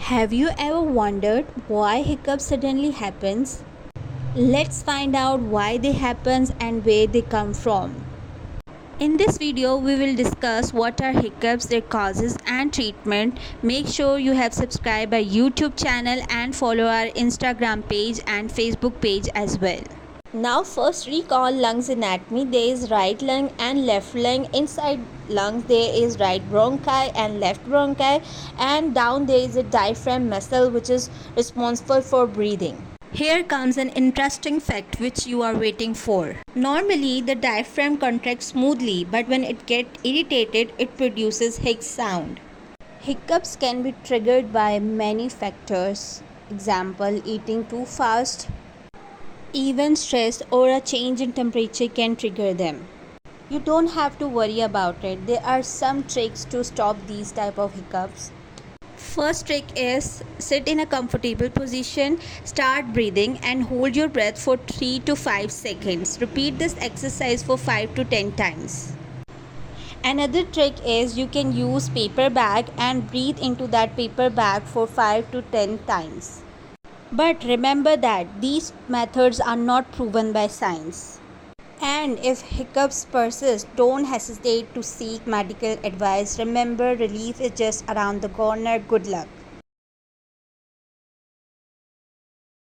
Have you ever wondered why hiccups suddenly happens? Let's find out why they happens and where they come from. In this video, we will discuss what are hiccups, their causes and treatment. Make sure you have subscribed our YouTube channel and follow our Instagram page and Facebook page as well. Now first recall lungs anatomy. There is right lung and left lung. Inside lungs there is right bronchi and left bronchi, and down there is a diaphragm muscle which is responsible for breathing. Here comes an interesting fact which you are waiting for. Normally the diaphragm contracts smoothly, but when it gets irritated it produces hic sound. Hiccups can be triggered by many factors. Example, eating too fast. Even stress or a change in temperature can trigger them. You don't have to worry about it. There are some tricks to stop these type of hiccups. First trick is sit in a comfortable position, start breathing and hold your breath for 3 to 5 seconds. Repeat this exercise for 5 to 10 times. Another trick is you can use paper bag and breathe into that paper bag for 5 to 10 times. But remember that these methods are not proven by science. And if hiccups persist, don't hesitate to seek medical advice. Remember, relief is just around the corner. Good luck.